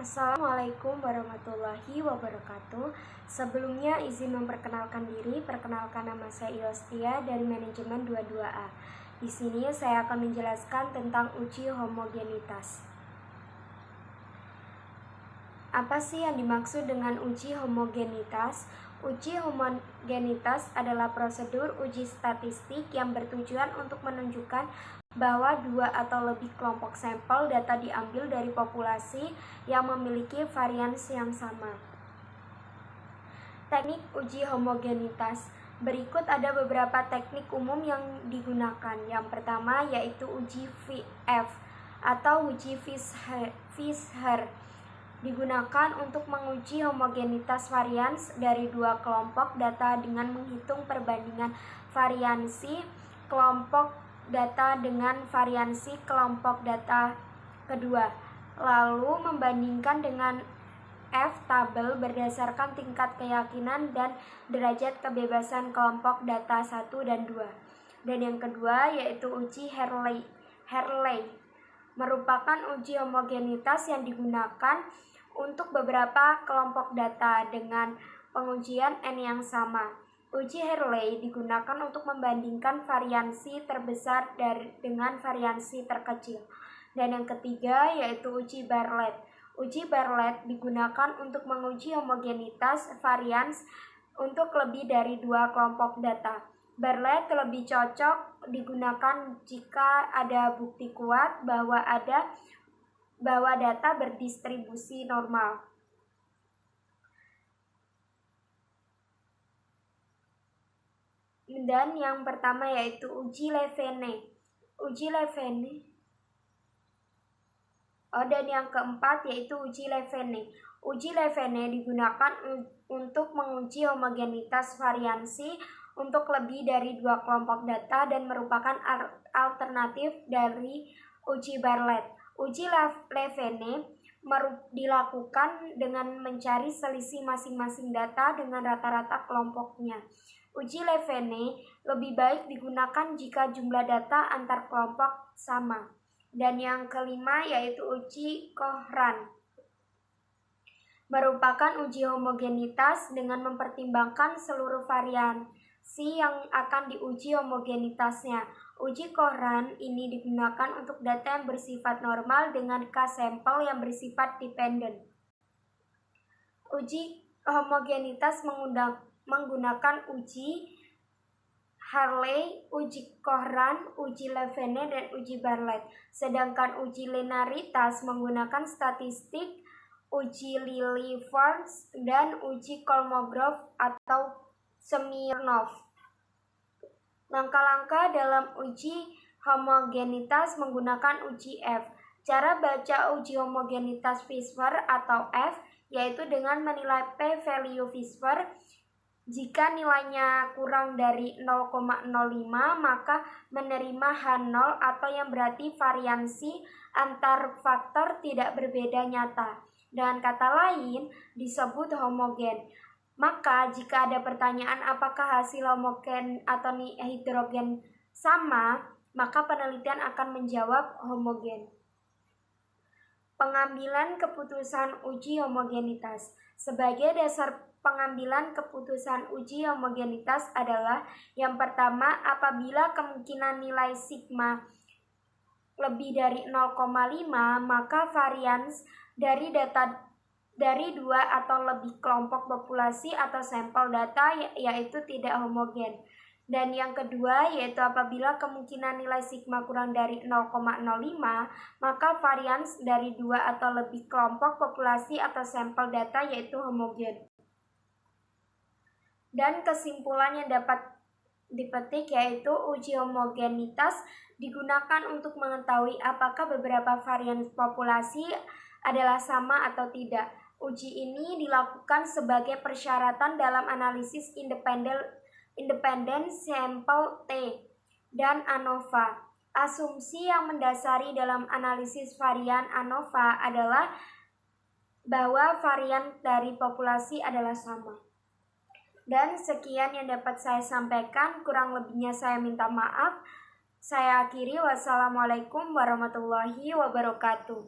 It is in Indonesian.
Assalamualaikum warahmatullahi wabarakatuh. Sebelumnya izin memperkenalkan diri. Perkenalkan, nama saya Iostia dari manajemen 22A. Di sini saya akan menjelaskan tentang uji homogenitas. Apa sih yang dimaksud dengan uji homogenitas? Uji homogenitas adalah prosedur uji statistik yang bertujuan untuk menunjukkan bahwa dua atau lebih kelompok sampel data diambil dari populasi yang memiliki varians yang sama. Teknik uji homogenitas. Berikut ada beberapa teknik umum yang digunakan. Yang pertama yaitu uji VF atau uji Fisher. Digunakan untuk menguji homogenitas varians dari dua kelompok data dengan menghitung perbandingan variansi kelompok data dengan variansi kelompok data kedua, lalu membandingkan dengan F-tabel berdasarkan tingkat keyakinan dan derajat kebebasan kelompok data 1 dan 2. Dan yang kedua yaitu uji Hartley merupakan uji homogenitas yang digunakan untuk beberapa kelompok data dengan pengujian N yang sama. Uji Hartley digunakan untuk membandingkan variansi terbesar dengan variansi terkecil. Dan yang ketiga yaitu uji Bartlett. Uji Bartlett digunakan untuk menguji homogenitas varians untuk lebih dari dua kelompok data. Bartlett lebih cocok digunakan jika ada bukti kuat bahwa data berdistribusi normal. Dan yang pertama yaitu uji Levene. Dan yang keempat yaitu uji Levene. Uji Levene digunakan untuk menguji homogenitas variansi untuk lebih dari dua kelompok data dan merupakan alternatif dari uji Bartlett. Uji Levene dilakukan dengan mencari selisih masing-masing data dengan rata-rata kelompoknya. Uji Levene lebih baik digunakan jika jumlah data antar kelompok sama. Dan yang kelima yaitu uji Cohran. Merupakan uji homogenitas dengan mempertimbangkan seluruh variansi yang akan diuji homogenitasnya. Uji Cohran ini digunakan untuk data yang bersifat normal dengan K-sampel yang bersifat dependen. Uji homogenitas menggunakan uji Hartley, uji Cohran, uji Levene, dan uji Bartlett. Sedangkan uji linearitas menggunakan statistik, uji Lilliefors, dan uji Kolmogorov atau Smirnov. Langkah-langkah dalam uji homogenitas menggunakan uji F. Cara baca uji homogenitas Fisher atau F yaitu dengan menilai p-value Fisher. Jika nilainya kurang dari 0,05 maka menerima H0 atau yang berarti variansi antar faktor tidak berbeda nyata. Dengan kata lain disebut homogen. Maka jika ada pertanyaan apakah hasil homogen atau heterogen sama, maka penelitian akan menjawab homogen. Pengambilan keputusan uji homogenitas. Sebagai dasar pengambilan keputusan uji homogenitas adalah yang pertama, apabila kemungkinan nilai sigma lebih dari 0,5 maka varians dari dua atau lebih kelompok populasi atau sampel data yaitu tidak homogen. Dan yang kedua yaitu apabila kemungkinan nilai sigma kurang dari 0,05 maka varians dari dua atau lebih kelompok populasi atau sampel data yaitu homogen. Dan kesimpulan yang dapat dipetik yaitu uji homogenitas digunakan untuk mengetahui apakah beberapa varian populasi adalah sama atau tidak. Uji ini dilakukan sebagai persyaratan dalam analisis independen sampel T dan ANOVA. Asumsi yang mendasari dalam analisis varian ANOVA adalah bahwa varian dari populasi adalah sama. Dan sekian yang dapat saya sampaikan, kurang lebihnya saya minta maaf. Saya akhiri, wassalamualaikum warahmatullahi wabarakatuh.